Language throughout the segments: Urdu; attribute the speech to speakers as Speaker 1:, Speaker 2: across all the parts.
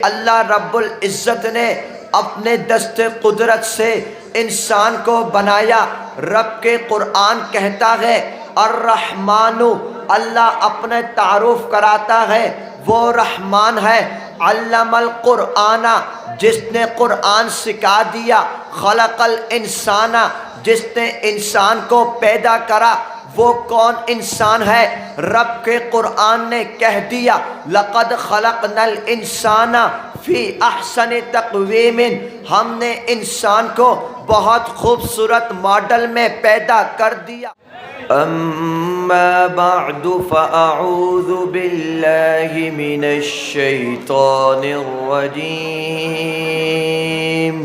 Speaker 1: اللہ رب العزت نے اپنے دست قدرت سے انسان کو بنایا۔ رب کے قرآن کہتا ہے الرحمن، اللہ اپنے تعارف کراتا ہے وہ رحمان ہے۔ علم القرآن، جس نے قرآن سکھا دیا۔ خلق الانسان، جس نے انسان کو پیدا کرا۔ وہ کون انسان ہے؟ رب کے قرآن نے کہہ دیا لقد خلقنا الانسان فی احسن تقویم، ہم نے انسان کو بہت خوبصورت ماڈل میں پیدا کر دیا۔ اما بعد فاعوذ باللہ من الشیطان الرجیم،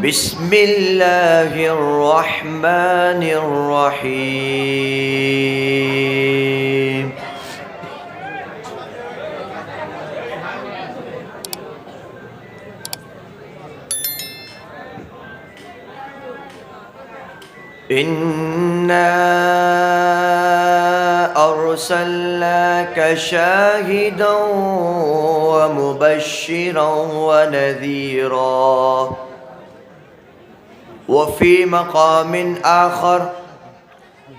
Speaker 1: بسم اللہ الرحمن الرحیم۔ اِنَّا أَرْسَلْنَاكَ شَاهِدًا وَمُبَشِّرًا وَنَذِيرًا۔ وفي مقام آخر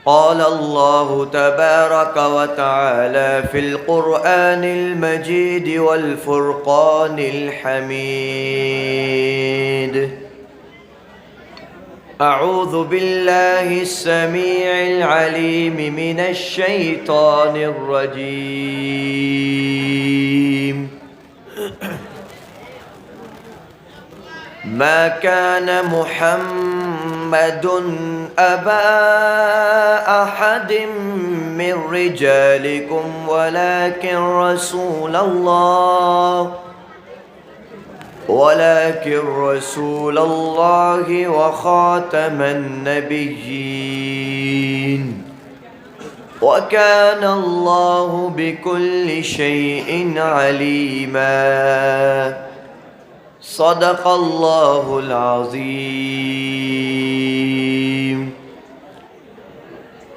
Speaker 1: قال الله تبارك وتعالى في القرآن المجيد والفرقان الحميد، أعوذ بالله السميع العليم من الشيطان الرجيم، ما كان محمد أبا أحد من رجالكم ولكن رسول الله وخاتم النبيين، وكان الله بكل شيء عليما، صدق اللہ العظیم۔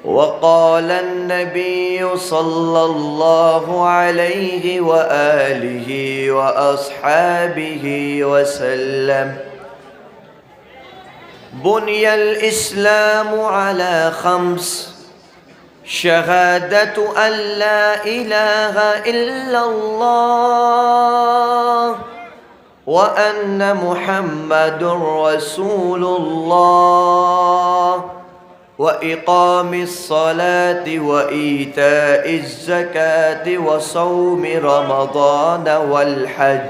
Speaker 1: وقال النبي صلى الله عليه وآله وأصحابه وسلم بني الإسلام على 5: شهادة أن لا إله إلا الله وأن محمد رسول الله، وإقام الصلاة وإيتاء الزكاة وصوم رمضان والحج۔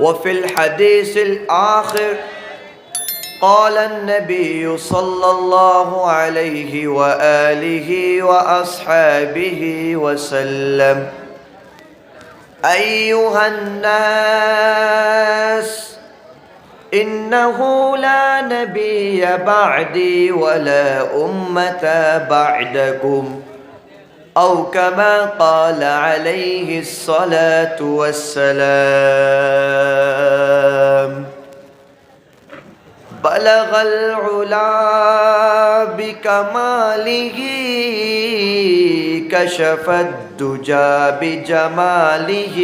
Speaker 1: وفي الحديث الآخر قال النبي صلى الله عليه وآله وأصحابه وسلم أيها الناس إنه لا نبي بعدي ولا أمة بعدكم، أو كما قال عليه الصلاة والسلام، بلغ العلا بكماله، كشف الدجى بجماله،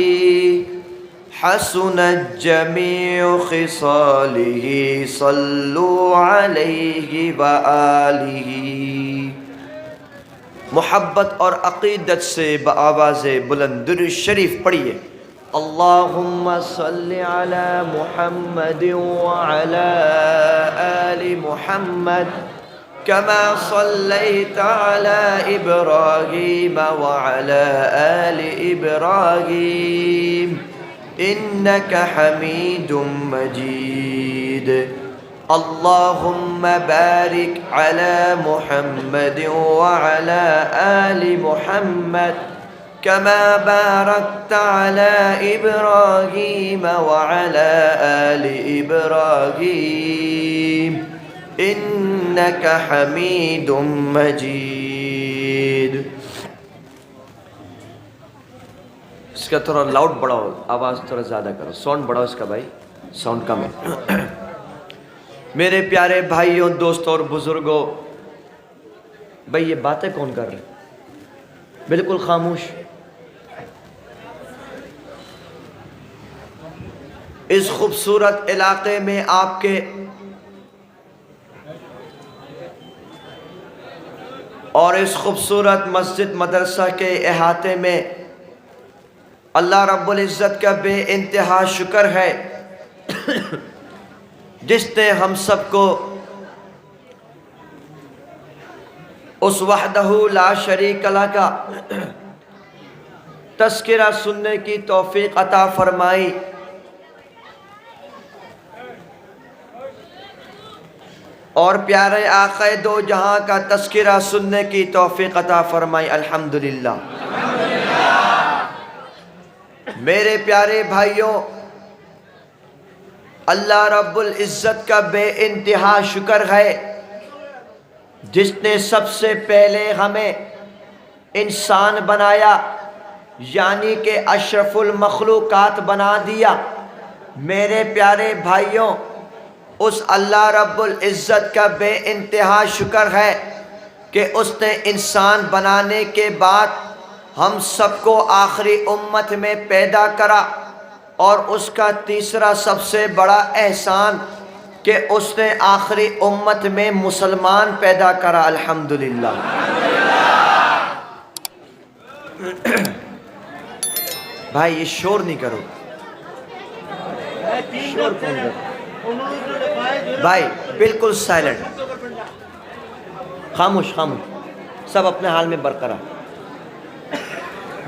Speaker 1: حسنت جميع خصاله، صلوا عليه وآله۔ محبت اور عقیدت سے بآواز بلند درود شریف پڑھیے۔ اللہم صلی علی محمد وعلی آل محمد كما صليت على إبراهيم وعلى آل إبراهيم إنك حميد مجيد، اللهم بارك على محمد وعلى آل محمد كما باركت على إبراهيم وعلى آل إبراهيم إنك حميد مجيد۔ اس کا تھوڑا لاؤڈ بڑھاؤ، آواز تھوڑا زیادہ کرو، ساؤنڈ بڑھاؤ اس کا بھائی، ساؤنڈ کم ہے۔ میرے پیارے بھائیوں، دوستوں اور بزرگوں، بھائی یہ باتیں کون کر رہے؟ بالکل خاموش، اس خوبصورت علاقے میں آپ کے اور اس خوبصورت مسجد مدرسہ کے احاطے میں اللہ رب العزت کا بے انتہا شکر ہے جس نے ہم سب کو اس وحدہ لا شریک لہ کا تذکرہ سننے کی توفیق عطا فرمائی، اور پیارے آقا دو جہاں کا تذکرہ سننے کی توفیق عطا فرمائی، الحمدللہ۔ میرے پیارے بھائیوں، اللہ رب العزت کا بے انتہا شکر ہے جس نے سب سے پہلے ہمیں انسان بنایا، یعنی کہ اشرف المخلوقات بنا دیا۔ میرے پیارے بھائیوں، اس اللہ رب العزت کا بے انتہا شکر ہے کہ اس نے انسان بنانے کے بعد ہم سب کو آخری امت میں پیدا کرا، اور اس کا تیسرا سب سے بڑا احسان کہ اس نے آخری امت میں مسلمان پیدا کرا، الحمدللہ۔ بھائی یہ شور نہیں کرو، شور کون کرو بھائی، بالکل سائلنٹ، خاموش خاموش، سب اپنے حال میں برقرار۔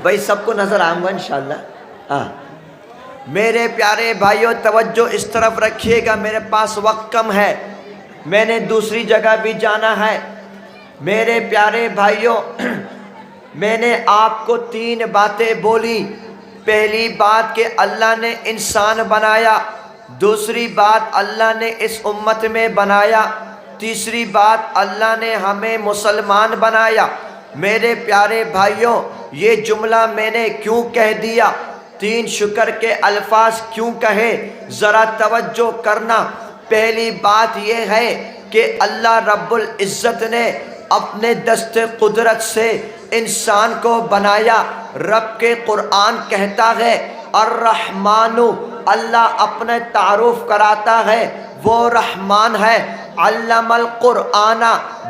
Speaker 1: بھائی سب کو نظر آؤں گا انشاءاللہ۔ ہاں میرے پیارے بھائیوں، توجہ اس طرف رکھیے گا، میرے پاس وقت کم ہے، میں نے دوسری جگہ بھی جانا ہے۔ میرے پیارے بھائیوں، میں نے آپ کو 3 باتیں بولی۔ پہلی بات کہ اللہ نے انسان بنایا، دوسری بات اللہ نے اس امت میں بنایا، تیسری بات اللہ نے ہمیں مسلمان بنایا۔ میرے پیارے بھائیوں، یہ جملہ میں نے کیوں کہہ دیا، 3 شکر کے الفاظ کیوں کہے، ذرا توجہ کرنا۔ پہلی بات یہ ہے کہ اللہ رب العزت نے اپنے دست قدرت سے انسان کو بنایا۔ رب کے قرآن کہتا ہے الرحمن، اللہ اپنے تعارف کراتا ہے وہ رحمان ہے۔ علم القرآن،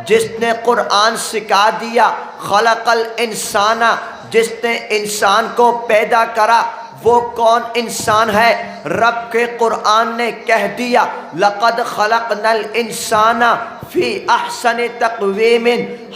Speaker 1: جس نے قرآن سکھا دیا۔ خلق الانسان، جس نے انسان کو پیدا کرا۔ وہ کون انسان ہے؟ رب کے قرآن نے کہہ دیا لقد خلقنا الانسان فی احسن تقویم،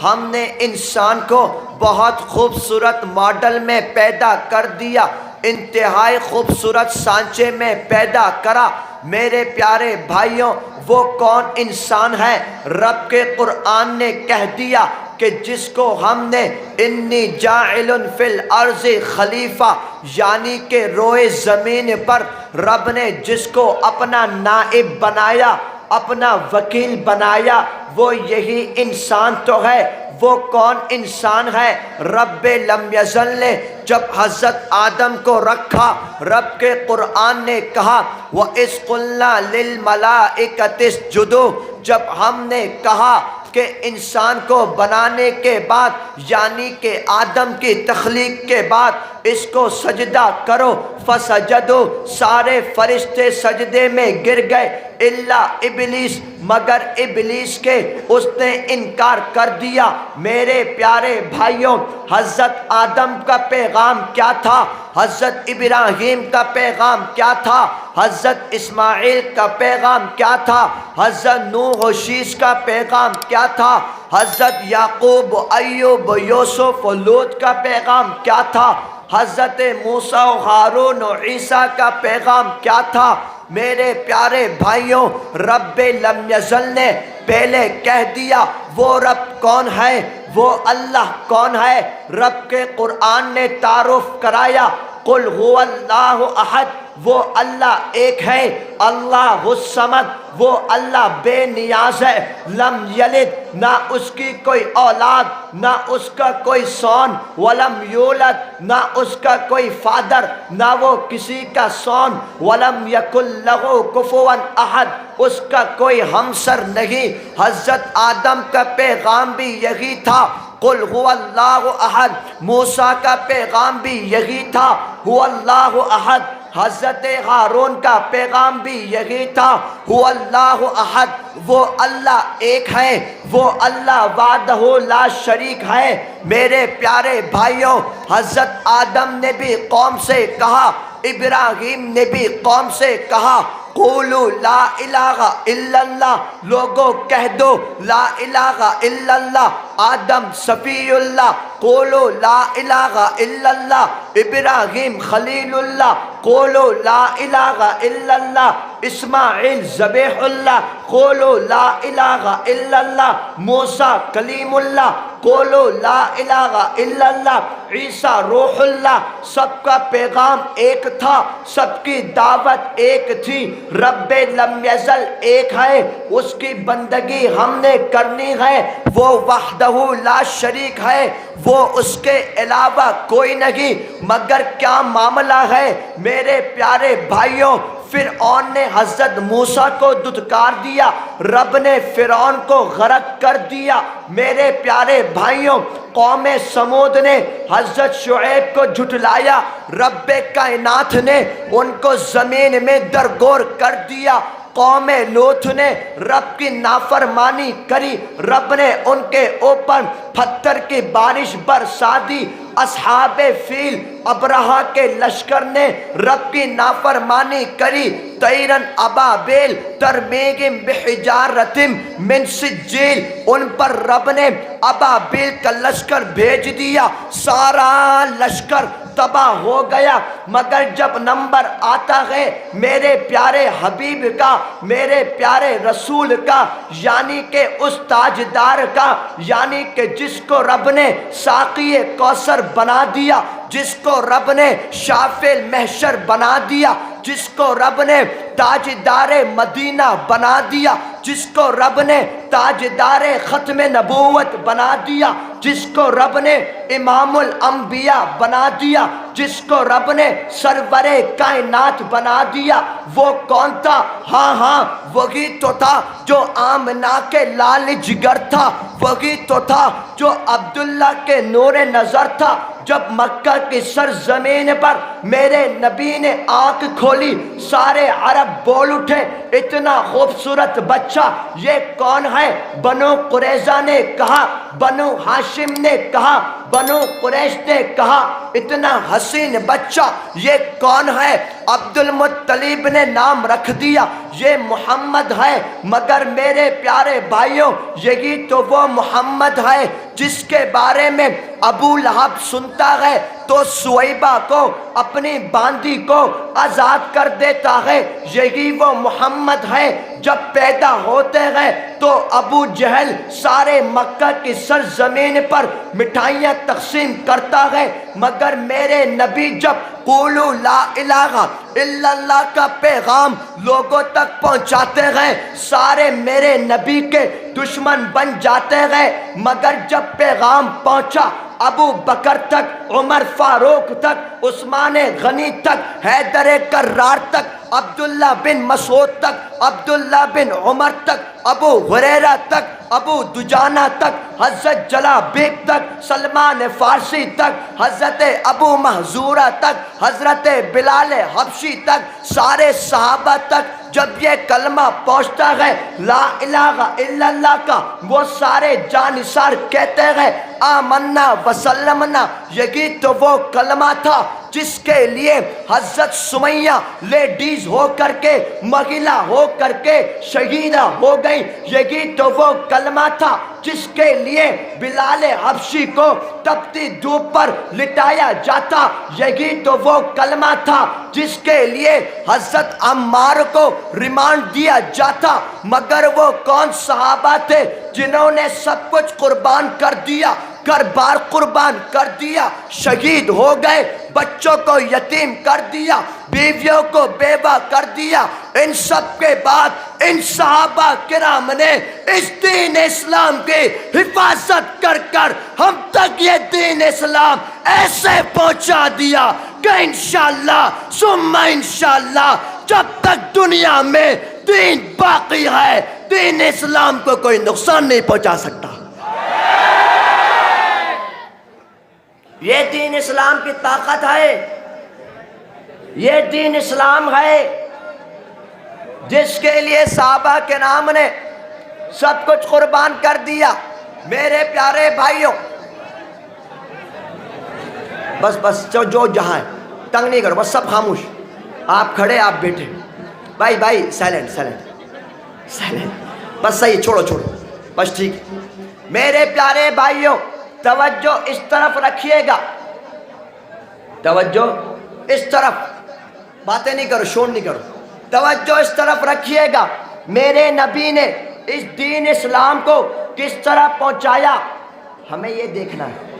Speaker 1: ہم نے انسان کو بہت خوبصورت ماڈل میں پیدا کر دیا، انتہائی خوبصورت سانچے میں پیدا کرا۔ میرے پیارے بھائیوں، وہ کون انسان ہے؟ رب کے قرآن نے کہہ دیا کہ جس کو ہم نے انی جاعل فی الارض خلیفہ، یعنی کہ روئے زمین پر رب نے جس کو اپنا نائب بنایا، اپنا وکیل بنایا، وہ یہی انسان تو ہے۔ وہ کون انسان ہے؟ رب لم یزل نے جب حضرت آدم کو رکھا، رب کے قرآن نے کہا وَإِذْ قُلْنَا لِلْمَلَائِكَةِ اسْجُدُوا، جب ہم نے کہا کہ انسان کو بنانے کے بعد، یعنی کہ آدم کی تخلیق کے بعد اس کو سجدہ کرو، فسجدوا، سارے فرشتے سجدے میں گر گئے، الا ابلیس، مگر ابلیس کے، اس نے انکار کر دیا۔ میرے پیارے بھائیوں، حضرت آدم کا پیغام کیا تھا؟ حضرت ابراہیم کا پیغام کیا تھا؟ حضرت اسماعیل کا پیغام کیا تھا؟ حضرت نوح و شیش کا پیغام کیا تھا؟ حضرت یعقوب، ایوب، یوسف و لوط کا پیغام کیا تھا؟ حضرت موسیٰ و ہارون و عیسیٰ کا پیغام کیا تھا؟ میرے پیارے بھائیوں، رب لم یزل نے پہلے کہہ دیا وہ رب کون ہے، وہ اللہ کون ہے۔ رب کے قرآن نے تعارف کرایا قل هو اللہ احد، وہ اللہ ایک ہے، اللہ الصمد، وہ اللہ بے نیاز ہے، لم یلد، نہ اس کی کوئی اولاد، نہ اس کا کوئی سون، ولم یولد، نہ اس کا کوئی فادر، نہ وہ کسی کا سون، ولم یکن لہ کفوا احد، اس کا کوئی ہمسر نہیں۔ حضرت آدم کا پیغام بھی یہی تھا قل هو اللہ احد، موسیٰ کا پیغام بھی یہی تھا هو اللہ احد۔ حضرت ہارون کا پیغام بھی یہی تھا، هو اللہ احد، وہ اللہ ایک ہے، وہ اللہ وحدہ لا شریک ہے۔ میرے پیارے بھائیوں، حضرت آدم نے بھی قوم سے کہا، ابراہیم نے بھی قوم سے کہا، قولوا لا الہ الا اللہ، لوگوں کہہ دو لا الہ الا اللہ۔ آدم صفی اللہ، قولوا لا الہ الا اللہ۔ ابراہیم خلیل اللہ، قولوا لا الہ الا اللہ۔ اسماعیل ذبیح اللہ، قولوا لا الہ الا اللہ۔ موسیٰ کلیم اللہ، قولوا لا الہ الا اللہ۔ عیسیٰ روح اللہ، سب کا پیغام ایک تھا، سب کی دعوت ایک تھی۔ رب لم یزل ایک ہے، اس کی بندگی ہم نے کرنی ہے، وہ وحدہ لا شریک ہے، وہ اس کے علاوہ کوئی نہیں۔ مگر کیا معاملہ ہے میرے پیارے بھائیوں، فرعون نے حضرت موسیٰ کو دھتکار دیا، رب نے فرعون کو غرق کر دیا۔ میرے پیارے بھائیوں، قوم سمود نے حضرت شعیب کو جھٹلایا، رب کائنات نے ان کو زمین میں درگور کر دیا۔ قوم لوط نے رب کی نافرمانی کری، رب نے ان کے اوپر پتھر کی بارش برسا دی۔ اصحاب فیل ابرہہ کے لشکر نے رب کی نافرمانی کری، طیرن ابابیل ترمیہم بحجارۃ من سجیل، ان پر رب نے ابابیل کا لشکر بھیج دیا، سارا لشکر تباہ ہو گیا۔ مگر جب نمبر آتا ہے میرے پیارے حبیب کا، میرے پیارے رسول کا، یعنی کہ اس تاجدار کا، یعنی کہ جس کو رب نے ساقی کوثر بنا دیا، جس کو رب نے شافع المحشر بنا دیا، جس کو رب نے تاجدار مدینہ بنا دیا، جس کو رب نے تاجدار ختم نبوت بنا دیا، جس کو رب نے امام الانبیاء بنا دیا، جس کو رب نے سرور کائنات بنا دیا، وہ کون تھا؟ ہاں وہی تو تھا جو آمنہ کے لال جگر تھا، وہی تو تھا جو عبداللہ کے نور نظر تھا۔ جب مکہ کی سرزمین پر میرے نبی نے آنکھ کھولی، سارے عرب بول اٹھے، اتنا خوبصورت بچہ یہ کون ہے؟ بنو قریظہ نے کہا، بنو ہاشم نے کہا، بنو قریش نے کہا، اتنا حسین بچہ یہ کون ہے؟ عبد المطلب نے نام رکھ دیا، یہ محمد ہے۔ مگر میرے پیارے بھائیوں، یہی تو وہ محمد ہے جس کے بارے میں ابو لہب سنتا ہے تو سویبہ کو، اپنی باندی کو آزاد کر دیتا ہے۔ یہی وہ محمد ہے۔ جب پیدا ہوتے ہیں تو ابو جہل سارے مکہ کی سرزمین پر مٹھائیاں تقسیم کرتا ہے، مگر میرے نبی جب قولوا لا الہ الا اللہ کا پیغام لوگوں تک پہنچاتے ہیں، سارے میرے نبی کے دشمن بن جاتے ہیں۔ مگر جب پیغام پہنچا ابو بکر تک، عمر فاروق تک، عثمان غنی تک، حیدر کرار تک، عبداللہ بن مسعود تک، عبداللہ بن عمر تک، ابو ہریرہ تک، ابو دجانہ تک، حضرت جلا بیگ تک، سلمان فارسی تک، حضرت ابو محذورہ تک، حضرت بلال حبشی تک، سارے صحابہ تک جب یہ کلمہ پہنچتا ہے لا الہ الا اللہ کا، وہ سارے جانثار کہتے ہیں آمنا وسلمنا۔ یہی تو وہ کلمہ تھا جس کے لیے حضرت سمیہ لیڈیز ہو کر کے، مہیلا ہو کر کے شہیدہ ہو گئی۔ یہی تو وہ کلمہ تھا جس کے لیے بلال حبشی کو تپتی دھوپ پر لٹایا جاتا۔ یہی تو وہ کلمہ تھا جس کے لیے حضرت عمار کو ریمانڈ دیا جاتا۔ مگر وہ کون صحابہ تھے جنہوں نے سب کچھ قربان کر دیا، گھر بار قربان کر دیا، شہید ہو گئے، بچوں کو یتیم کر دیا، بیویوں کو بیوہ کر دیا۔ ان سب کے بعد ان صحابہ کرام نے اس دین اسلام کی حفاظت کر کر ہم تک یہ دین اسلام ایسے پہنچا دیا کہ انشاءاللہ ثم انشاءاللہ جب تک دنیا میں دین باقی ہے، دین اسلام کو کوئی نقصان نہیں پہنچا سکتا۔ یہ دین اسلام کی طاقت ہے۔ یہ دین اسلام ہے جس کے لیے صحابہ کرام نے سب کچھ قربان کر دیا۔ میرے پیارے بھائیوں، بس جو جہاں ہے تنگ نہیں کرو، بس سب خاموش، آپ کھڑے آپ بیٹھے، بھائی سیلنٹ، بس صحیح، چھوڑو بس ٹھیک۔ میرے پیارے بھائیوں توجہ اس طرف رکھیے گا، توجہ اس طرف، باتیں نہیں کرو، شور نہیں کرو، توجہ اس طرف رکھیے گا۔ میرے نبی نے اس دین اسلام کو کس طرح پہنچایا ہمیں یہ دیکھنا ہے،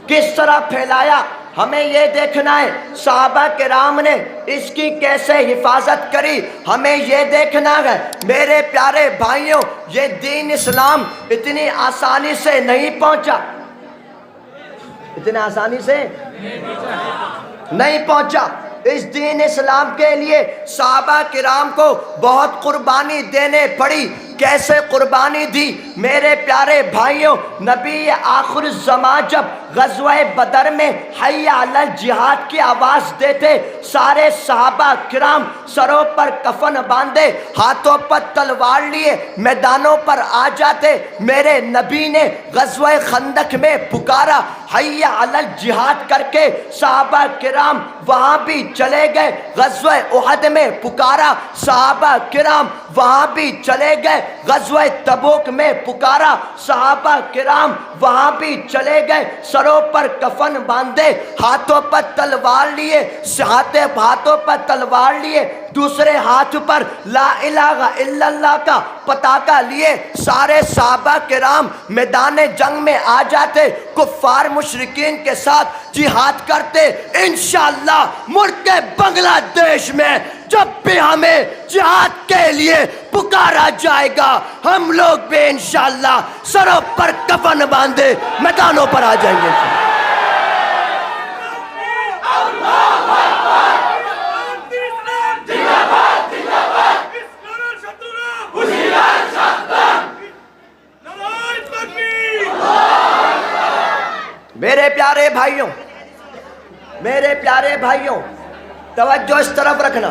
Speaker 1: کس طرح پھیلایا ہمیں یہ دیکھنا ہے، صحابہ کرام نے اس کی کیسے حفاظت کری ہمیں یہ دیکھنا ہے۔ میرے پیارے بھائیوں یہ دین اسلام اتنی آسانی سے نہیں پہنچا، اتنی آسانی سے نہیں پہنچا۔ اس دین اسلام کے لیے صحابہ کرام کو بہت قربانی دینے پڑی۔ کیسے قربانی دی میرے پیارے بھائیوں؟ نبی آخر الزمان جب غزوہ بدر میں حی علی الجہاد کی آواز دیتے، سارے صحابہ کرام سروں پر کفن باندھے، ہاتھوں پر تلوار لیے میدانوں پر آ جاتے۔ میرے نبی نے غزوہ خندق میں پکارا حی علی الجہاد کر کے، صحابہ کرام وہاں بھی چلے گئے۔ غزوہ احد میں پکارا، صحابہ کرام وہاں بھی چلے گئے۔ غزوہ تبوک میں پکارا، صحابہ کرام وہاں بھی چلے گئے۔ سروں پر کفن باندھے، ہاتھوں پر تلوار لیے، ہاتھوں پر تلوار لیے، دوسرے ہاتھ پر لا الہ الا اللہ کا پتاکا لیے سارے صحابہ کرام میدان جنگ میں آ جاتے، کفار مشرکین کے ساتھ جہاد کرتے۔ انشاءاللہ ملک بنگلہ دیش میں جب بھی ہمیں جہاد کے لیے پکارا جائے گا، ہم لوگ بھی انشاءاللہ سروں پر کفن باندھے میدانوں پر آ جائیں گے۔ میرے پیارے بھائیوں، میرے پیارے بھائیوں توجہ اس طرف رکھنا،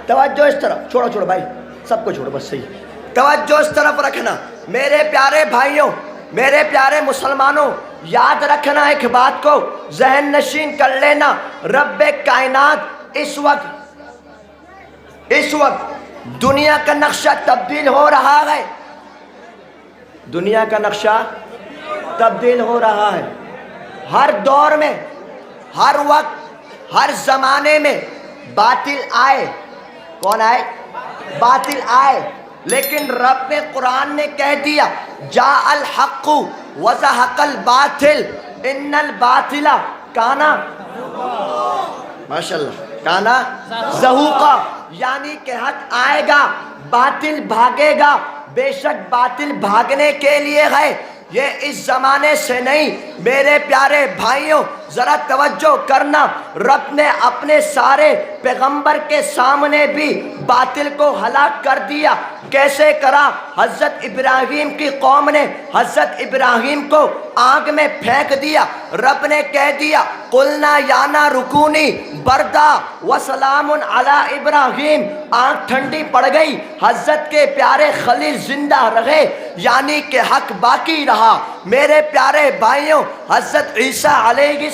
Speaker 1: توجہ اس طرف، چھوڑو بھائی سب کو چھوڑو، بس صحیح، توجہ اس طرف رکھنا۔ میرے پیارے بھائیوں، میرے پیارے مسلمانوں، یاد رکھنا ایک بات کو، ذہن نشین کر لینا، رب کائنات اس وقت دنیا کا نقشہ تبدیل ہو رہا ہے، دنیا کا نقشہ تبدیل ہو رہا ہے۔ ہر دور میں، ہر وقت، ہر زمانے میں باطل آئے، کون آئے؟ باطل آئے، لیکن رب قرآن نے کہہ دیا جاء الحق وزہق الباطل ان الباطل کانا، ماشاءاللہ، کانا زہوقا، یعنی کہ حق آئے گا، باطل بھاگے گا۔ بے شک باطل بھاگنے کے لیے ہے، یہ اس زمانے سے نہیں۔ میرے پیارے بھائیوں ذرا توجہ کرنا، رب نے اپنے سارے پیغمبر کے سامنے بھی باطل کو ہلاک کر دیا۔ کیسے کرا؟ حضرت ابراہیم کی قوم نے حضرت ابراہیم کو آگ میں پھینک دیا، رب نے کہہ دیا قلنا یا نار کونی بردا وسلام علی ابراہیم، آگ ٹھنڈی پڑ گئی، حضرت کے پیارے خلیل زندہ رہے، یعنی کہ حق باقی رہا۔ میرے پیارے بھائیوں حضرت عیسیٰ علیہ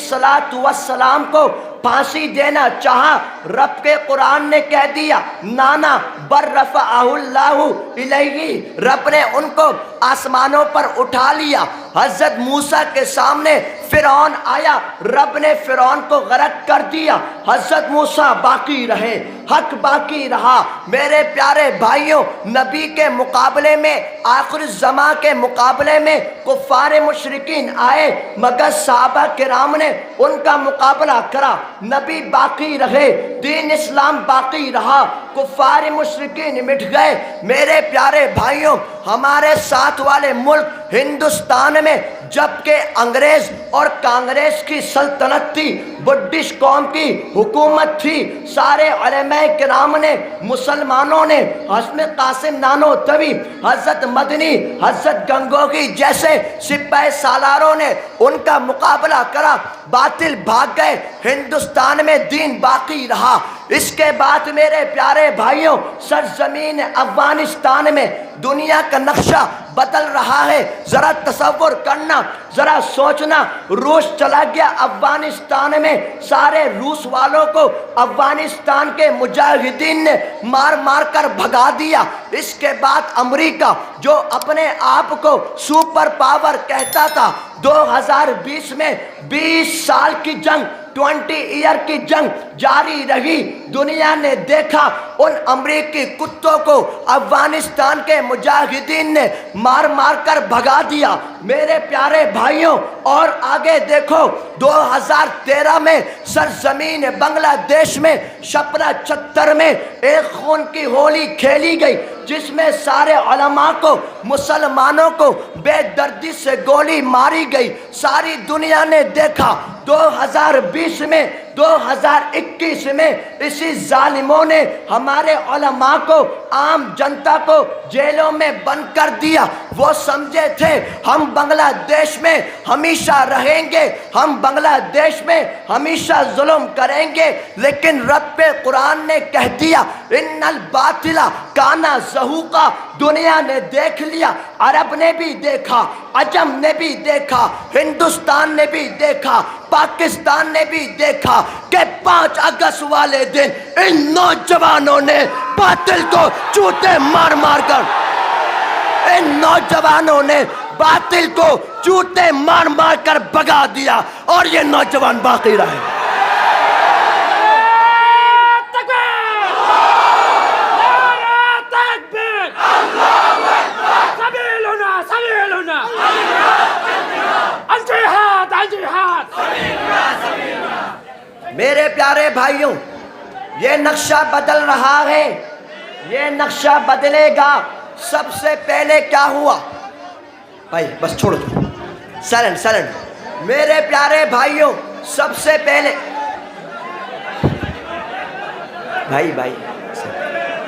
Speaker 1: السلام کو پھانسی دینا چاہا، رب کے قرآن نے کہہ دیا نانا بر رفعہ اللہ الیہ، رب نے ان کو آسمانوں پر اٹھا لیا۔ حضرت موسیٰ کے سامنے فرعون آیا، رب نے فرعون کو غرق کر دیا، حضرت موسیٰ باقی رہے، حق باقی رہا۔ میرے پیارے بھائیوں نبی کے مقابلے میں، آخر الزمان کے مقابلے میں کفار مشرکین آئے، مگر صحابہ کرام نے ان کا مقابلہ کرا، نبی باقی رہے، دین اسلام باقی رہا، کفار مشرکین مٹ گئے۔ میرے پیارے بھائیوں ہمارے ساتھ والے ملک ہندوستان میں جبکہ انگریز اور کانگریس کی سلطنت تھی، برٹش قوم کی حکومت تھی، سارے علماء کرام نے، مسلمانوں نے، حضرت قاسم نانوتوی، حضرت مدنی، حضرت گنگوہی جیسے سپاہ سالاروں نے ان کا مقابلہ کرا، باطل بھاگ گئے، ہندوستان میں دین باقی رہا۔ اس کے بعد میرے پیارے بھائیوں، سرزمین افغانستان میں دنیا کا نقشہ بدل رہا ہے۔ ذرا تصور کرنا، ذرا سوچنا، روس چلا گیا افغانستان میں، سارے روس والوں کو افغانستان کے مجاہدین نے مار مار کر بھگا دیا۔ اس کے بعد امریکہ جو اپنے آپ کو سپر پاور کہتا تھا، 2020 میں 20 سال کی جنگ، 20 ایئر کی جنگ جاری رہی۔ دنیا نے دیکھا ان امریکی کتوں کو افغانستان کے مجاہدین نے مار مار کر بھگا دیا۔ میرے پیارے بھائیوں، اور آگے دیکھو، 2013 میں سرزمین بنگلہ دیش میں شپرا چتر میں ایک خون کی ہولی کھیلی گئی، جس میں سارے علماء کو، مسلمانوں کو بے دردی سے گولی ماری گئی۔ ساری دنیا نے دیکھا۔ 2020 میں، 2021 میں اسی ظالموں نے ہمارے علماء کو، عام جنتا کو جیلوں میں بند کر دیا۔ وہ سمجھے تھے ہم بنگلہ دیش میں ہمیشہ رہیں گے، ہم بنگلہ دیش میں ہمیشہ ظلم کریں گے، لیکن رب قرآن نے کہہ دیا ان الباطل کان زہوقا۔ دنیا نے دیکھ لیا، عرب نے بھی دیکھا، عجم نے بھی دیکھا، ہندوستان نے بھی دیکھا، پاکستان نے بھی دیکھا کہ 5 اگست والے دن ان نوجوانوں نے باطل کو چوٹے مار مار کر، ان نوجوانوں نے باطل کو چوٹے مار مار کر بھگا دیا، اور یہ نوجوان باقی رہے۔ میرے پیارے بھائیوں، یہ نقشہ بدل رہا ہے، یہ نقشہ بدلے گا۔ سب سے پہلے کیا ہوا؟ بھائی بس چھوڑ دو، سائلنٹ سائلنٹ۔ میرے پیارے بھائیوں، سب سے پہلے بھائی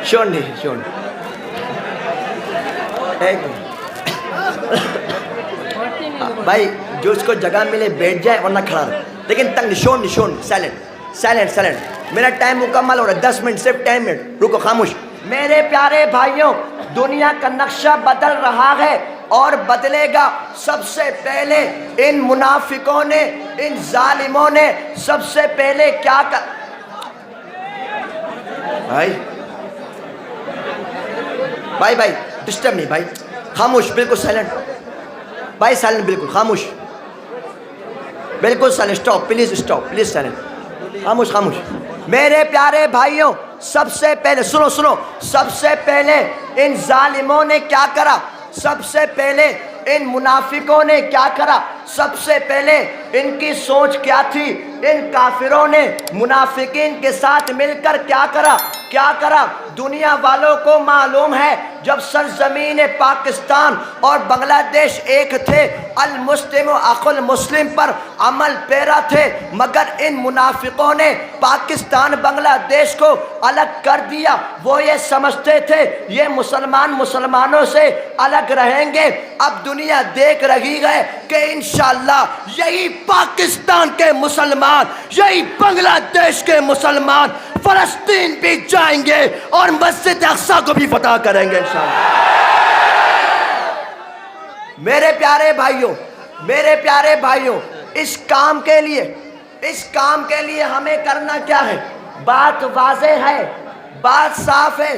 Speaker 1: شون نہیں، شون بھائی، جو اس کو جگہ ملے بیٹھ جائے ورنہ کھڑا رہے، لیکن تنگ شون، سائلنٹ۔ میرا ٹائم مکمل ہو رہا ہے، 10 منٹ، صرف 10 منٹ، رکو خاموش۔ میرے پیارے بھائیوں، دنیا کا نقشہ بدل رہا ہے اور بدلے گا۔ سب سے پہلے ان منافقوں نے، ان ظالموں نے سب سے پہلے کیا کر، بھائی ڈسٹرب نہیں، بھائی خاموش، بالکل سائلنٹ، بھائی سائلنٹ، بالکل خاموش، بالکل silent, stop please, stop please, silent, خاموش۔ میرے پیارے بھائیوں، سب سے پہلے سنو، سب سے پہلے ان ظالموں نے کیا کرا؟ سب سے پہلے ان منافقوں نے کیا کرا؟ سب سے پہلے ان کی سوچ کیا تھی؟ ان کافروں نے منافقین کے ساتھ مل کر کیا کرا؟ دنیا والوں کو معلوم ہے، جب سرزمین پاکستان اور بنگلہ دیش ایک تھے، المسلم اخو المسلم پر عمل پیرا تھے، مگر ان منافقوں نے پاکستان بنگلہ دیش کو الگ کر دیا۔ وہ یہ سمجھتے تھے یہ مسلمانوں سے الگ رہیں گے۔ اب دنیا دیکھ رہی ہے کہ انشاءاللہ یہی پاکستان کے مسلمان، یہی بنگلہ دیش کے مسلمان فلسطین بھی جائیں گے اور مسجد اقصی کو بھی فتح کریں گے انشاءاللہ۔ میرے پیارے بھائیوں، اس کام کے لیے ہمیں کرنا کیا ہے؟ بات واضح ہے، بات صاف ہے،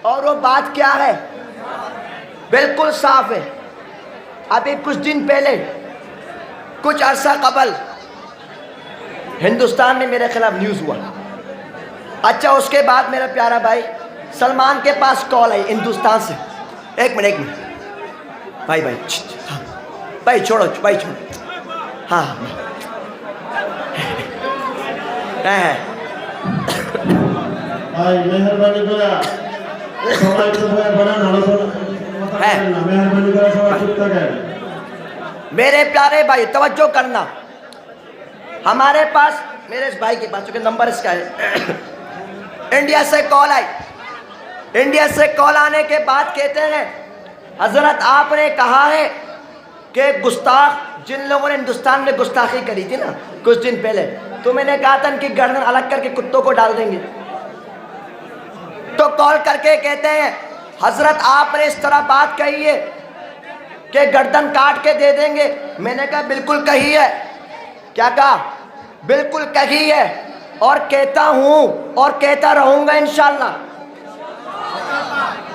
Speaker 1: اور وہ بات کیا ہے؟ بالکل صاف ہے۔ ابھی کچھ دن پہلے، کچھ عرصہ قبل ہندوستان میں میرے خلاف نیوز ہوا۔ اچھا، اس کے بعد میرا پیارا بھائی سلمان کے پاس کال آئی ہندوستان سے۔ ایک منٹ بھائی چھوڑو ہاں میرے پیارے بھائی توجہ کرنا، ہمارے پاس، میرے اس بھائی کے پاس، چونکہ نمبر اس کا ہے، انڈیا سے کال آئی۔ انڈیا سے کال آنے کے بعد کہتے ہیں حضرت آپ نے کہا ہے کہ گستاخ جن لوگوں نے ہندوستان میں گستاخی کری تھی نا کچھ دن پہلے، تو میں نے کہا تھا ان کی گردن الگ کر کے کتوں کو ڈال دیں گے، تو کال کر کے کہتے ہیں حضرت آپ نے اس طرح بات کہی ہے کہ گردن کاٹ کے دے دیں گے۔ میں نے کہا بالکل کہی ہے۔ کیا کہا؟ بالکل کہی ہے، اور کہتا ہوں اور کہتا رہوں گا انشاءاللہ،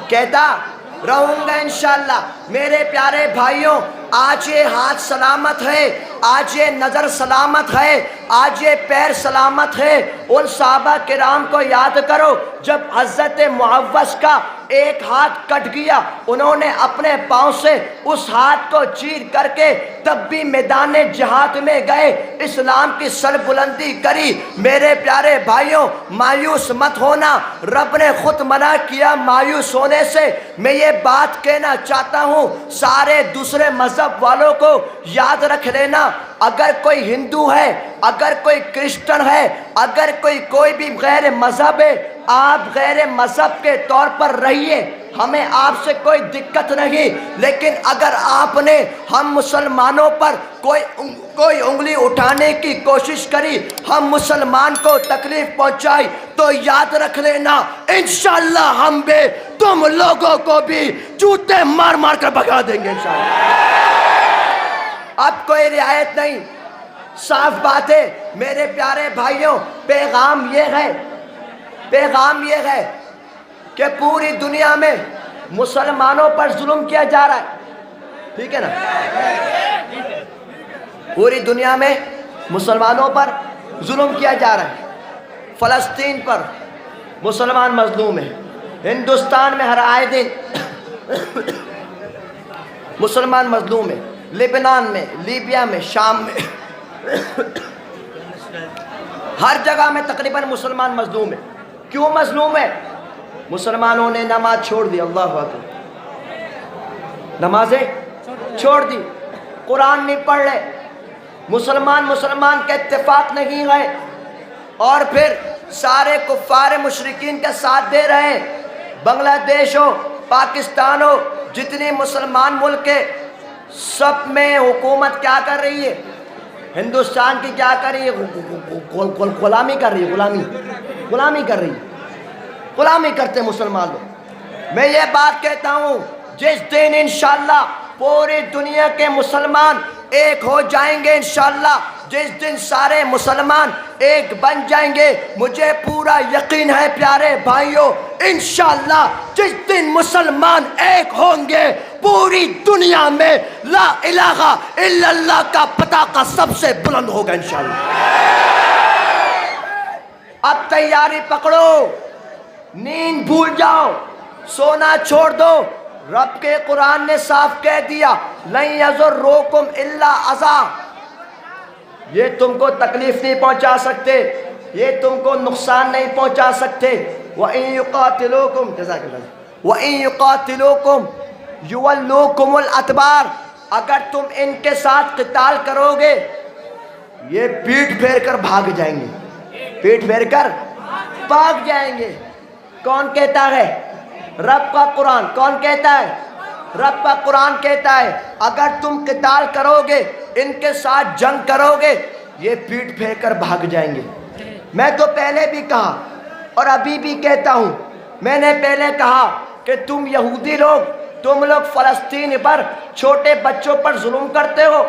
Speaker 1: کہتا رہوں گا انشاءاللہ۔ میرے پیارے بھائیوں، آج یہ ہاتھ سلامت ہے، آج یہ نظر سلامت ہے، آج یہ پیر سلامت ہے۔ ان صحابہ کرام کو یاد کرو جب حضرت معوذ کا ایک ہاتھ کٹ گیا، انہوں نے اپنے پاؤں سے اس ہاتھ کو چیر کر کے تب بھی میدان جہاد میں گئے، اسلام کی سر بلندی کری۔ میرے پیارے بھائیوں، مایوس مت ہونا، رب نے خود منع کیا مایوس ہونے سے۔ میں یہ بات کہنا چاہتا ہوں سارے دوسرے مذہب والوں کو، یاد رکھ لینا، اگر کوئی ہندو ہے، اگر کوئی کرسچن ہے، اگر کوئی بھی غیر مذہب ہے، آپ غیر مذہب کے طور پر رہیے، ہمیں آپ سے کوئی دقت نہیں، لیکن اگر آپ نے ہم مسلمانوں پر کوئی انگلی اٹھانے کی کوشش کری، ہم مسلمان کو تکلیف پہنچائی، تو یاد رکھ لینا انشاءاللہ ہم بھی تم لوگوں کو بھی جوتے مار مار کر بھگا دیں گے انشاءاللہ۔ اب کوئی رعایت نہیں، صاف بات ہے۔ میرے پیارے بھائیوں، پیغام یہ ہے کہ پوری دنیا میں مسلمانوں پر ظلم کیا جا رہا ہے، ٹھیک ہے نا؟ پوری دنیا میں مسلمانوں پر ظلم کیا جا رہا ہے۔ فلسطین پر مسلمان مظلوم ہیں، ہندوستان میں ہر آئے دن مسلمان مظلوم ہیں، لبنان میں، لیبیا میں، شام میں، ہر جگہ میں تقریباً مسلمان مظلوم ہیں۔ کیوں مظلوم ہے؟ مسلمانوں نے نماز چھوڑ دی، اللہ اکبر، نمازیں چھوڑ دی، قرآن نہیں پڑھ رہے، مسلمان کے اتفاق نہیں گئے، اور پھر سارے کفار مشرکین کا ساتھ دے رہے ہیں۔ بنگلہ دیش ہو، پاکستان ہو، جتنی مسلمان ملک ہے، سب میں حکومت کیا کر رہی ہے؟ ہندوستان کی کیا کر رہی ہے؟ غلامی کر رہی ہے، غلامی کر رہی ہے، غلامی کرتے مسلمان لوگ۔ میں یہ بات کہتا ہوں، جس دن انشاءاللہ پوری دنیا کے مسلمان ایک ہو جائیں گے انشاءاللہ، جس دن سارے مسلمان ایک بن جائیں گے، مجھے پورا یقین ہے پیارے بھائیوں، انشاءاللہ جس دن مسلمان ایک ہوں گے، پوری دنیا میں لا الہ الا اللہ کا پتاقہ سب سے بلند ہوگا انشاءاللہ۔ اب تیاری پکڑو، نیند بھول جاؤ، سونا چھوڑ دو۔ رب کے قرآن نے صاف کہہ دیا، لَن يَضُرُّكُمْ إِلَّا أَذًى، یہ تم کو تکلیف نہیں پہنچا سکتے، یہ تم کو نقصان نہیں پہنچا سکتے۔ وَإِن يُقَاتِلُوكُمْ جزاک اللہ، وَإِن يُقَاتِلُوكُمْ يُوَلُّوكُمُ الْأَدْبَارَ، اگر تم ان کے ساتھ قتال کرو گے، یہ پیٹھ پھیر کر بھاگ جائیں گے، پیٹھ پھیر کر بھاگ جائیں گے۔ کون کہتا ہے؟ رب کا قرآن۔ کون کہتا ہے؟ رب کا قرآن کہتا ہے اگر تم قتال کرو گے، ان کے ساتھ جنگ کرو گے، یہ پیٹھ پھیر کر بھاگ جائیں گے۔ میں تو پہلے بھی کہا اور ابھی بھی کہتا ہوں، میں نے پہلے کہا کہ تم یہودی لوگ، تم لوگ فلسطین پر چھوٹے بچوں پر ظلم کرتے ہو،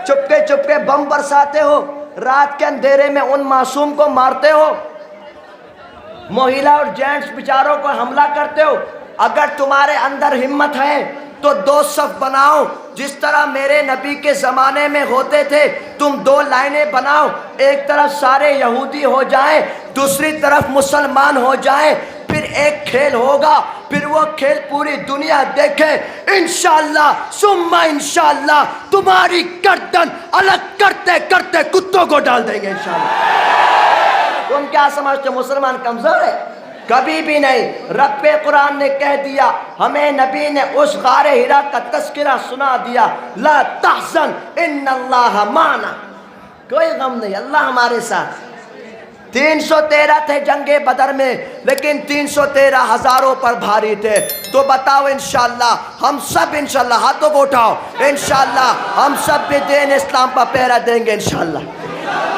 Speaker 1: چپکے بم برساتے ہو، رات کے اندھیرے میں ان معصوم کو مارتے ہو، مہیلا اور جینٹس بیچاروں کو حملہ کرتے ہو۔ اگر تمہارے اندر ہمت ہے تو دو صف بناؤ، جس طرح میرے نبی کے زمانے میں ہوتے تھے، تم دو لائنیں بناؤ، ایک طرف سارے یہودی ہو جائیں، دوسری طرف مسلمان ہو جائیں، پھر ایک کھیل ہوگا، پھر وہ کھیل پوری دنیا دیکھے، انشاءاللہ ثم انشاءاللہ تمہاری گردن الگ کرتے کرتے کتوں کو ڈال دیں گے انشاءاللہ۔ تم کیا سمجھتے ہو مسلمان کمزور ہے؟ کبھی بھی نہیں۔ رب قرآن نے کہہ دیا، ہمیں نبی نے اس غار ہرا کا تذکرہ سنا دیا، لا تحزن ان اللہ معنا، کوئی غم نہیں، اللہ ہمارے ساتھ۔ 313 تھے جنگ بدر میں، لیکن 313 ہزاروں پر بھاری تھے۔ تو بتاؤ انشاءاللہ ہم سب انشاءاللہ ہاتھوں کو اٹھاؤ انشاءاللہ ہم سب بھی دین اسلام پر پہرا دیں گے انشاءاللہ۔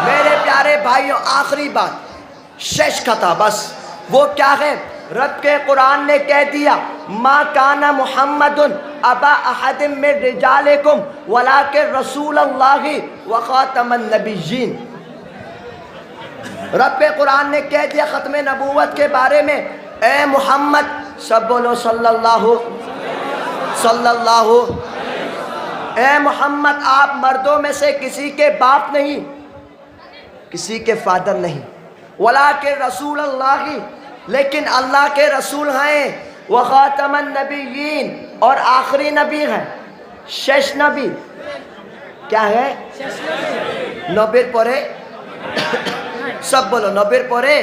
Speaker 1: میرے پیارے بھائیوں آخری بات شش کا تھا بس، وہ کیا ہے؟ رب کے قرآن نے کہہ دیا ما کان محمد ابا احد من رجالکم ولکن رسول اللہ وخاتم النبیین۔ رب قرآن نے کہہ دیا ختم نبوت کے بارے میں، اے محمد، سب بولو صلی اللہ، اے محمد آپ مردوں میں سے کسی کے باپ نہیں، کسی کے فادر نہیں، ولیکن رسول اللہ، لیکن اللہ کے رسول ہیں، وخاتم النبیین، اور آخری نبی ہیں۔ شش نبی کیا ہے؟ نبیر پورے، سب بولو نبیر پورے،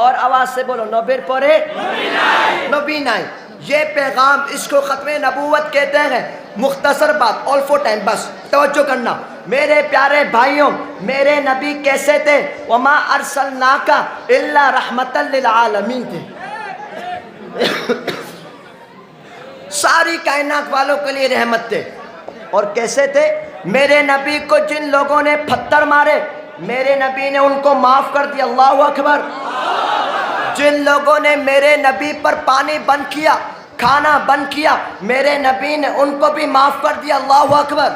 Speaker 1: اور آواز سے بولو نبیر پورے نبی نائن۔ یہ پیغام، اس کو ختم نبوت کہتے ہیں۔ مختصر بات، آل فور ٹائم، بس توجہ کرنا میرے پیارے بھائیوں، میرے نبی کیسے تھے؟ وما ارسلناک الا رحمتا للعالمین تھے، ساری کائنات والوں کے لیے رحمت تھے۔ اور کیسے تھے؟ میرے نبی کو جن لوگوں نے پتھر مارے میرے نبی نے ان کو معاف کر دیا، اللہ اکبر۔ جن لوگوں نے میرے نبی پر پانی بند کیا، کھانا بند کیا، میرے نبی نے ان کو بھی معاف کر دیا، اللہ اکبر۔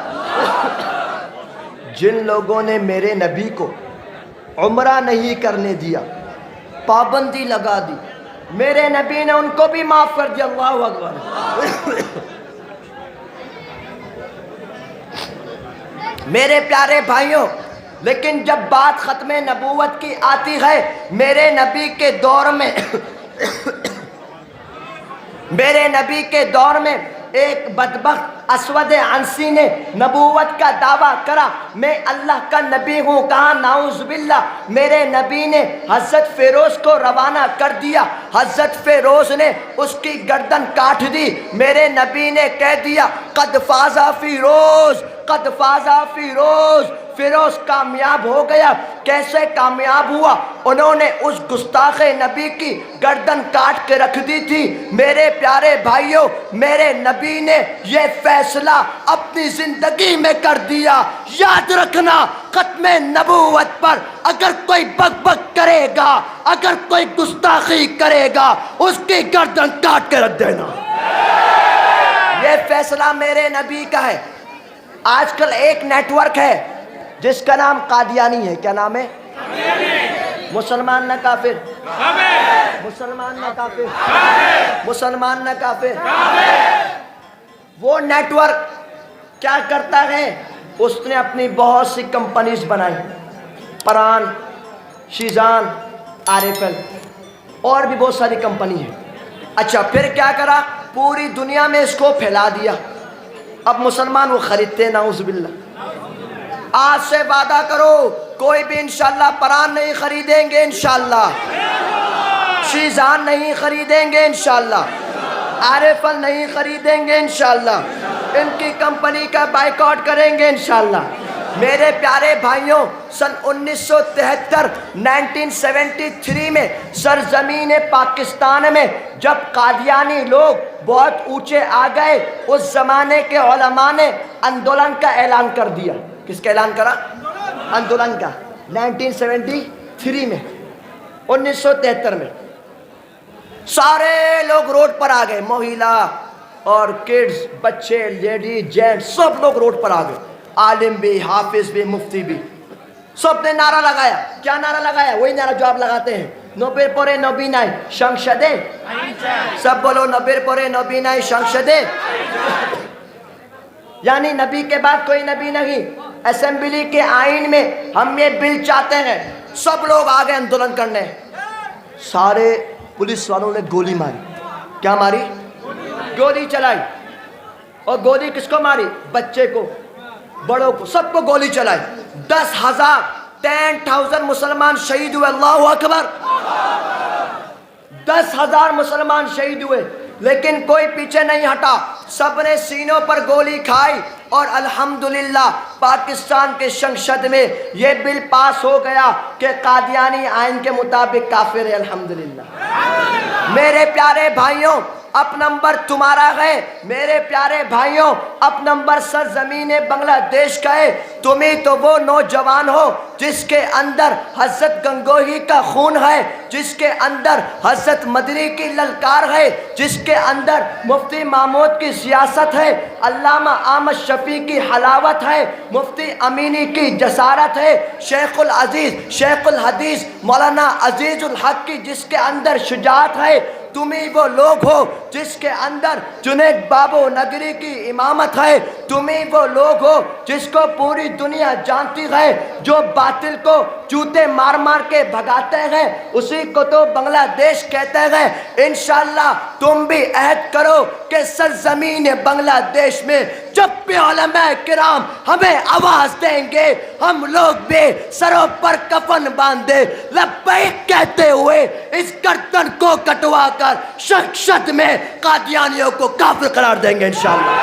Speaker 1: جن لوگوں نے میرے نبی کو عمرہ نہیں کرنے دیا، پابندی لگا دی، میرے نبی نے ان کو بھی معاف کر دیا، اللہ اکبر۔ میرے پیارے بھائیوں، لیکن جب بات ختم نبوت کی آتی ہے، میرے نبی کے دور میں میرے نبی کے دور میں ایک بدبخت اسود عنسی نے نبوت کا دعویٰ کرا، میں اللہ کا نبی ہوں، کہا نعوذ باللہ۔ میرے نبی نے حضرت فیروز کو روانہ کر دیا، حضرت فیروز نے اس کی گردن کاٹ دی، میرے نبی نے کہہ دیا قد فاز فیروز، قد فاز فیروز، فیروز کامیاب ہو گیا۔ کیسے کامیاب ہوا؟ انہوں نے اس گستاخ نبی کی گردن کاٹ کے رکھ دی تھی۔ میرے پیارے بھائیوں، میرے نبی نے یہ فیصلہ اپنی زندگی میں کر دیا۔ یاد رکھنا، ختم نبوت پر اگر کوئی بک بک کرے گا، اگر کوئی گستاخی کرے گا، اس کی گردن کاٹ کے رکھ دینا۔ یہ فیصلہ میرے نبی کا ہے۔ آج کل ایک نیٹ ورک ہے جس کا نام قادیانی ہے، کیا نام ہے؟ مسلمان نہ کافر، مسلمان نہ کافر، مسلمان نہ کافر۔ وہ نیٹ ورک کیا کرتا ہے؟ اس نے اپنی بہت سی کمپنیز بنائی، پران، شیزان، آریفل، اور بھی بہت ساری کمپنی ہے۔ اچھا، پھر کیا کرا؟ پوری دنیا میں اس کو پھیلا دیا۔ اب مسلمان وہ خریدتے ہیں، نعوذ باللہ۔ آج سے وعدہ کرو کوئی بھی انشاءاللہ پران نہیں خریدیں گے، انشاءاللہ شیزان نہیں خریدیں گے، انشاءاللہ آریفل نہیں خریدیں گے، انشاءاللہ ان کی کمپنی کا بائیکاٹ کریں گے، انشاءاللہ۔ میرے پیارے بھائیوں، سن 1973 1973 میں سرزمین پاکستان میں جب قادیانی لوگ بہت اونچے آ گئے، اس زمانے کے علماء نے اندولن کا اعلان کر دیا۔ کس کا اعلان کرا؟ اندولن کا۔ 1973 میں، 1973 میں سارے لوگ روڈ پر آ گئے، مہیلا اور کڈز، بچے، لیڈی، جینٹ، سب لوگ روڈ پر آ گئے، عالم بھی، حافظ بھی، مفتی بھی، سب نے نعرہ لگایا۔ کیا نعرہ لگایا؟ وہی نعرہ جو آپ لگاتے ہیں، نوبیر پورے نوبی نائی شنگشدے، سب بولو نوبیر پورے نوبی نائی شنگشدے، یعنی نبی کے بعد کوئی نبی نہیں۔ اسمبلی کے آئین میں ہم یہ بل چاہتے ہیں۔ سب لوگ آگے اندولن کرنے، سارے پولیس والوں نے گولی ماری۔ کیا ماری؟ گولی چلائی۔ اور گولی کس کو ماری؟ بچے کو، بڑوں کو، سب کو گولی چلائی۔ 10,000 مسلمان شہید ہوئے، اللہ اکبر۔ 10,000 مسلمان شہید ہوئے، لیکن کوئی پیچھے نہیں ہٹا، سب نے سینوں پر گولی کھائی، اور الحمدللہ پاکستان کے سنسد میں یہ بل پاس ہو گیا کہ قادیانی آئین کے مطابق کافر ہے، الحمدللہ۔ میرے پیارے بھائیوں اب نمبر تمہارا ہے، میرے پیارے بھائیوں اب نمبر سرزمین بنگلہ دیش کا ہے۔ تمہیں تو وہ نوجوان ہو جس کے اندر حضرت گنگوہی کا خون ہے، جس کے اندر حضرت مدنی کی للکار ہے، جس کے اندر مفتی محمود کی سیاست ہے، علامہ احمد شفیع کی حلاوت ہے، مفتی امینی کی جسارت ہے، شیخ العزیز شیخ الحدیث مولانا عزیز الحق کی جس کے اندر شجاعت ہے۔ تم ہی وہ لوگ ہو جس کے اندر جنید بابو نگری کی امامت ہے، تم ہی وہ لوگ ہو جس کو پوری دنیا جانتی ہے، جو باطل کو چوتے مار مار کے بھگاتے ہیں، اسی کو تو بنگلہ دیش کہتے ہیں۔ انشاءاللہ تم بھی عہد کرو کہ سرزمین بنگلہ دیش میں جب بھی علماء کرام ہمیں آواز دیں گے، ہم لوگ بھی سروں پر کفن باندھے لبیک کہتے ہوئے اس گردن کو کٹوا کر شخصت میں قادیانیوں کو کافر قرار دیں گے انشاءاللہ۔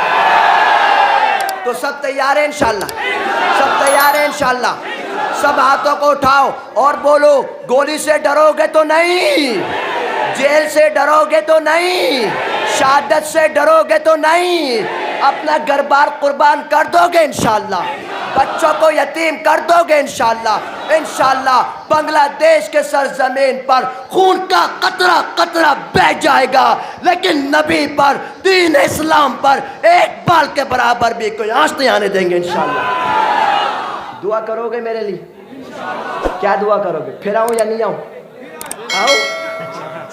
Speaker 1: تو سب تیار ہیں انشاءاللہ؟ سب تیار ہیں انشاءاللہ؟ سب ہاتھوں کو اٹھاؤ اور بولو، گولی سے ڈرو گے تو نہیں، جیل سے ڈرو گے تو نہیں، شہادت سے ڈرو گے تو نہیں، اپنا گھر بار قربان کر دو گے انشاءاللہ، بچوں کو یتیم کر دو گے انشاءاللہ۔ انشاءاللہ بنگلہ دیش کے سرزمین پر خون کا قطرہ قطرہ بہہ جائے گا، لیکن نبی پر، دین اسلام پر ایک بال کے برابر بھی کوئی آنچ نہیں آنے دیں گے انشاءاللہ۔ دعا کرو گے میرے لیے؟ کیا دعا کرو گے؟ پھر آؤں یا نہیں آؤں؟ آؤ؟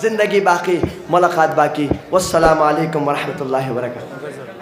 Speaker 1: زندگی باقی، ملاقات باقی۔ والسلام علیکم ورحمۃ اللہ وبرکاتہ۔